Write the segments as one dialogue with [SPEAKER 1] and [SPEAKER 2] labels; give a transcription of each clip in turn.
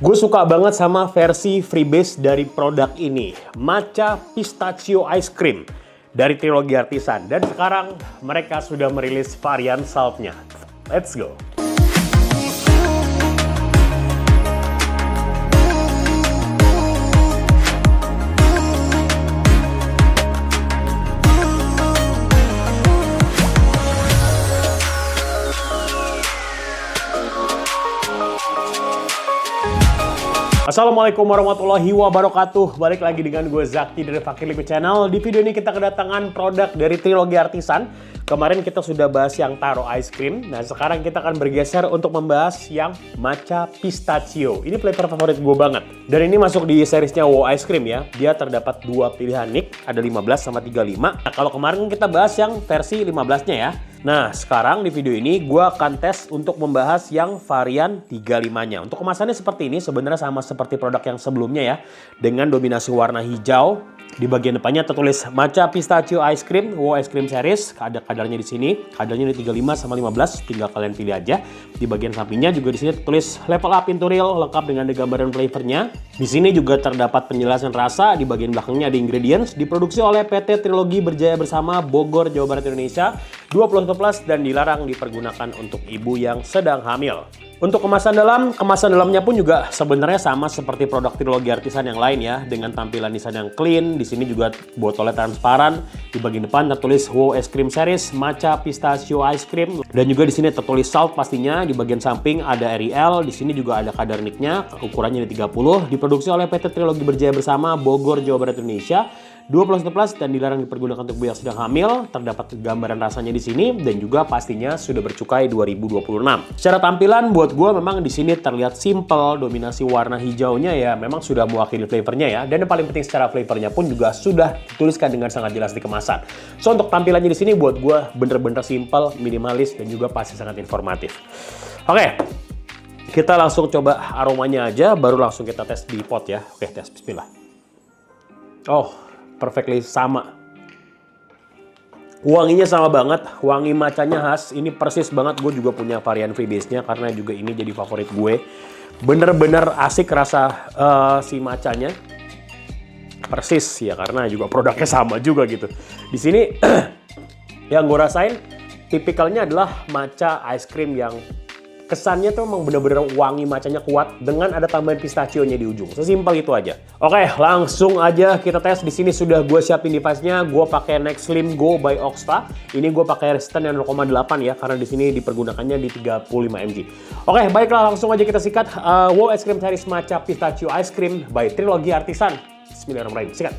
[SPEAKER 1] Gue suka banget sama versi freebase dari produk ini, Matcha Pistachio Ice Cream dari Trilogi Artisan. Dan sekarang mereka sudah merilis varian saltnya. Let's go! Assalamualaikum warahmatullahi wabarakatuh. Balik lagi dengan gue Zakti dari Fakir Liquid Channel. Di video ini kita kedatangan produk dari Trilogi Artisan. Kemarin kita sudah bahas yang taro ice cream. Nah sekarang kita akan bergeser untuk membahas yang matcha pistachio. Ini flavor favorit gue banget. Dan ini masuk di seriesnya Wow Ice Cream ya. Dia terdapat dua pilihan nick. Ada 15 sama 35. Nah kalau kemarin kita bahas yang versi 15-nya ya. Nah, sekarang di video ini gue akan tes untuk membahas yang varian 35-nya. Untuk kemasannya seperti ini, sebenarnya sama seperti produk yang sebelumnya ya. Dengan dominasi warna hijau. Di bagian depannya tertulis Matcha Pistachio Ice Cream, Wow Ice Cream Series. Ada kadarnya di sini. Kadarnya di 35 sama 15, tinggal kalian pilih aja. Di bagian sampingnya juga di sini tertulis Level Up Into Real, lengkap dengan gambaran flavornya. Di sini juga terdapat penjelasan rasa. Di bagian belakangnya ada ingredients. Diproduksi oleh PT Trilogi Berjaya Bersama, Bogor, Jawa Barat, Indonesia. 20 plus dan dilarang dipergunakan untuk ibu yang sedang hamil. Untuk kemasan dalamnya pun juga sebenarnya sama seperti produk Trilogi Artisan yang lain ya, dengan tampilan desain yang clean. Di sini juga botolnya transparan. Di bagian depan tertulis Wow Ice Cream Series, Matcha Pistachio Ice Cream, dan juga di sini tertulis salt pastinya. Di bagian samping ada REL. Di sini juga ada kadar nicknya, ukurannya di 30. Diproduksi oleh PT Trilogi Berjaya Bersama, Bogor, Jawa Barat, Indonesia. 20 plus dan dilarang dipergunakan untuk ibu yang sedang hamil. Terdapat gambaran rasanya di sini dan juga pastinya sudah bercukai 2026. Secara tampilan buat gue memang di sini terlihat simple, dominasi warna hijaunya ya memang sudah mewakili flavornya ya. Dan yang paling penting secara flavornya pun juga sudah dituliskan dengan sangat jelas di kemasan. So untuk tampilannya di sini buat gue bener-bener simple, minimalis dan juga pasti sangat informatif. Oke. Kita langsung coba aromanya aja, baru langsung kita tes di pot ya. Oke, tes, bismillah. Oh, perfectly sama. Wanginya sama banget, wangi matchanya khas. Ini persis banget, gue juga punya varian freebase-nya karena juga ini jadi favorit gue. Bener-bener asik rasa si matchanya. Persis ya, karena juga produknya sama juga gitu. Di sini yang gue rasain tipikalnya adalah matcha ice cream yang kesannya tuh memang bener-bener wangi matchanya kuat dengan ada tambahan pistachio-nya di ujung. Sesimpel itu aja. Oke, langsung aja kita tes. Di sini sudah gue siapin device-nya. Gue pakai Next Slim Go by Oxta. Ini gue pakai resistan yang 0,8 ya, karena di sini dipergunakannya di 35 mg. Oke, baiklah langsung aja kita sikat Wow Ice Cream Series Matcha Pistachio Ice Cream by Trilogi Artisan. Bismillahirrahmanirrahim. Sikat.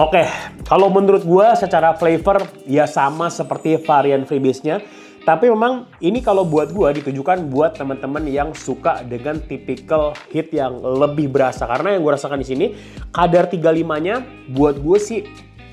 [SPEAKER 1] Oke, kalau menurut gue secara flavor ya sama seperti varian freebase-nya. Tapi memang ini kalau buat gue ditujukan buat teman-teman yang suka dengan tipikal hit yang lebih berasa. Karena yang gue rasakan di sini kadar 35-nya buat gue sih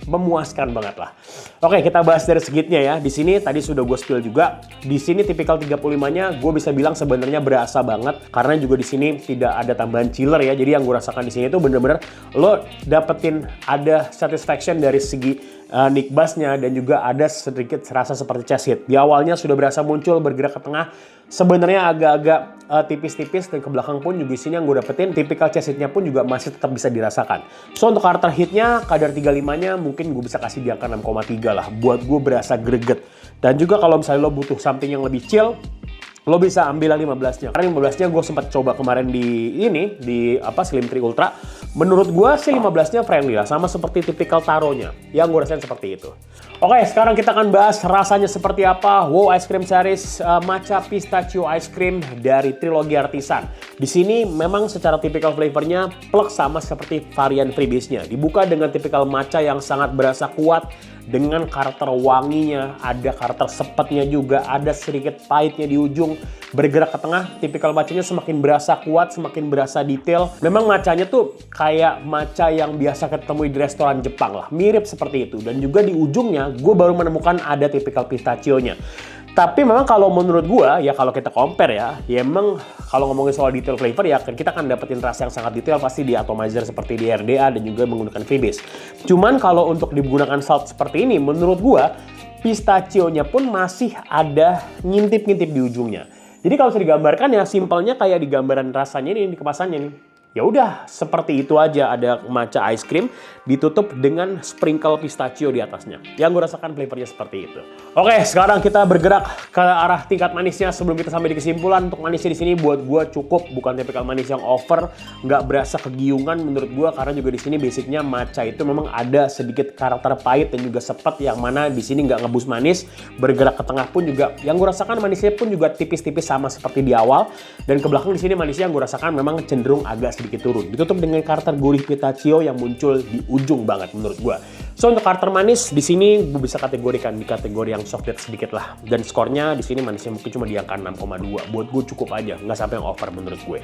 [SPEAKER 1] memuaskan banget lah. Oke, kita bahas dari segitnya ya. Di sini tadi sudah gue spill juga. Di sini tipikal 35-nya gue bisa bilang sebenarnya berasa banget karena juga di sini tidak ada tambahan chiller ya. Jadi yang gue rasakan di sini tuh bener-bener lo dapetin ada satisfaction dari segi nick bass-nya dan juga ada sedikit rasa seperti chest hit. Di awalnya sudah berasa muncul bergerak ke tengah. Sebenarnya agak-agak tipis-tipis dan ke belakang pun juga di sini yang gue dapetin tipikal chest hit-nya pun juga masih tetap bisa dirasakan. So untuk karakter hit-nya kadar 35-nya mungkin gue bisa kasih di angka 6,3 lah. Buat gue berasa greget. Dan juga kalau misalnya lo butuh something yang lebih chill, lo bisa ambil 15-nya. Karena 15-nya gue sempat coba kemarin di Slim 3 Ultra. Menurut gue sih 15-nya friendly lah, sama seperti tipikal taronya. Yang gue rasain seperti itu. Oke, sekarang kita akan bahas rasanya seperti apa Wow Ice Cream Series Matcha Pistachio Ice Cream dari Trilogi Artisan. Di sini memang secara tipikal flavornya plek sama seperti varian freebase-nya. Dibuka dengan tipikal matcha yang sangat berasa kuat dengan karakter wanginya, ada karakter sepetnya juga, ada sedikit pahitnya di ujung, bergerak ke tengah. Tipikal matchanya semakin berasa kuat, semakin berasa detail. Memang matchanya tuh kayak matcha yang biasa ketemu di restoran Jepang lah, mirip seperti itu. Dan juga di ujungnya gue baru menemukan ada tipikal pistachio-nya. Tapi memang kalau menurut gue, ya kalau kita compare ya emang kalau ngomongin soal detail flavor ya kita akan dapetin rasa yang sangat detail pasti di atomizer seperti di RDA dan juga menggunakan freebase. Cuman kalau untuk digunakan salt seperti ini, menurut gue pistachio-nya pun masih ada ngintip-ngintip di ujungnya. Jadi kalau bisa digambarkan ya simpelnya kayak di gambaran rasanya ini, di kemasannya nih. Ya udah, seperti itu aja. Ada matcha ice cream ditutup dengan sprinkle pistachio di atasnya. Yang gue rasakan flavornya seperti itu. Oke, sekarang kita bergerak ke arah tingkat manisnya. Sebelum kita sampai di kesimpulan, untuk manisnya di sini buat gue cukup, bukan tipikal manis yang over, nggak berasa kegiungan menurut gue, karena juga di sini basicnya matcha itu memang ada sedikit karakter pahit dan juga sepet, yang mana di sini nggak ngebus manis. Bergerak ke tengah pun juga, yang gue rasakan manisnya pun juga tipis-tipis sama seperti di awal, dan ke belakang di sini manisnya yang gue rasakan memang cenderung agak sedikit turun. Ditutup dengan karakter gurih pistachio yang muncul di ujung banget menurut gue. So untuk karakter manis di sini gue bisa kategorikan di kategori yang soft sedikit lah. Dan skornya di sini manisnya mungkin cuma di angka 6,2. Buat gue cukup aja, nggak sampai yang over menurut gue.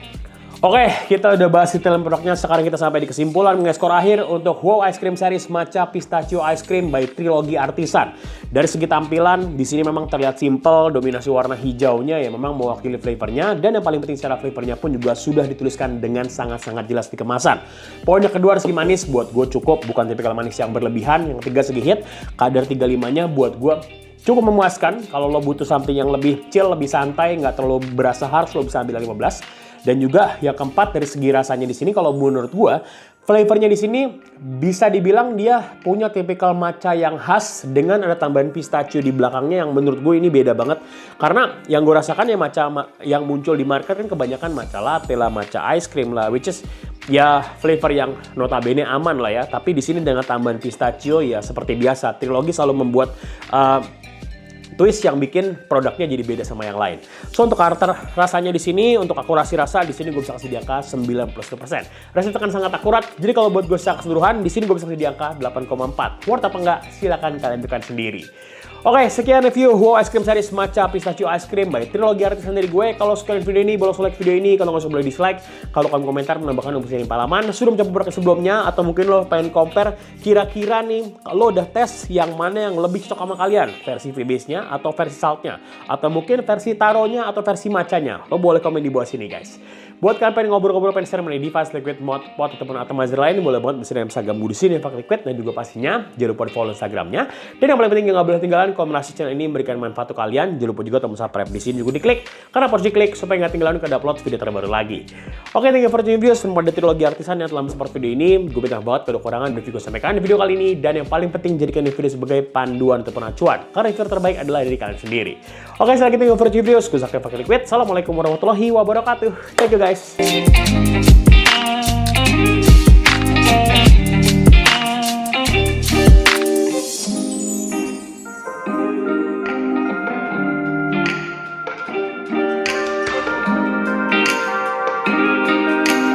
[SPEAKER 1] Oke, kita udah bahas detail produknya. Sekarang kita sampai di kesimpulan mengenai skor akhir untuk Wow Ice Cream Series Matcha Pistachio Ice Cream by Trilogy Artisan. Dari segi tampilan, di sini memang terlihat simple, dominasi warna hijaunya ya memang mewakili flavornya, dan yang paling penting secara flavornya pun juga sudah dituliskan dengan sangat-sangat jelas di kemasan. Poin yang kedua, segi manis buat gue cukup, bukan tipikal manis yang berlebihan. Yang ketiga, segi hit, kadar 35-nya buat gue cukup memuaskan. Kalau lo butuh something yang lebih chill, lebih santai, nggak terlalu berasa harsh, lo bisa ambil 15. Dan juga yang keempat, dari segi rasanya di sini kalau menurut gua, flavornya di sini bisa dibilang dia punya tipikal matcha yang khas dengan ada tambahan pistachio di belakangnya, yang menurut gue ini beda banget. Karena yang gue rasakan ya matcha yang muncul di market kan kebanyakan matcha latte lah, matcha ice cream lah, which is ya flavor yang notabene aman lah ya. Tapi di sini dengan tambahan pistachio ya seperti biasa, Trilogy selalu membuat twist yang bikin produknya jadi beda sama yang lain. So untuk karakter rasanya di sini, untuk akurasi rasa di sini gue bisa kasih di angka 90%. Rasanya tekan sangat akurat. Jadi kalau buat gue secara keseluruhan di sini gue bisa kasih di angka 8,4. Worth apa enggak? Silakan kalian tekan sendiri. Oke, sekian review Wow Ice Cream Series Matcha Pistachio Ice Cream by Trilogy Artisan dari gue. Kalau suka video ini, boleh like video ini. Kalau nggak suka boleh dislike. Kalau kalian komentar menambahkan informasi yang pengalaman, sudah mencoba produk sebelumnya, atau mungkin lo pengen compare kira-kira nih, lo udah tes yang mana yang lebih cocok sama kalian, versi freebase-nya atau versi saltnya, atau mungkin versi taronya atau versi matchanya. Lo boleh komen di bawah sini guys. Buat kalian pengen ngobrol-ngobrol, pengen share mengenai device, liquid, mod, pot, ataupun atomizer lain, boleh banget bisa dengan Instagram Budusini, Pak Liquid, dan juga pastinya jangan lupa di follow Instagramnya. Dan yang paling penting yang nggak boleh tinggalan, kalau merasa channel ini memberikan manfaat untuk kalian, jangan lupa juga tombol subscribe di sini juga diklik, karena harus diklik supaya nggak ketinggalan kada upload video terbaru lagi. Oke, thank you for watching video. Selamat dari Trilogy Artisan yang telah support video ini. Gue minta banget kalau kekurangan review gue sampaikan di video kali ini, dan yang paling penting jadikan video sebagai panduan ataupun acuan, karena review terbaik adalah dari kalian sendiri. Oke, selanjutnya thank you for watching video. Gue Zakir Pak Liquid. Assalamualaikum warahmatullahi wabarakatuh. Thank you guys.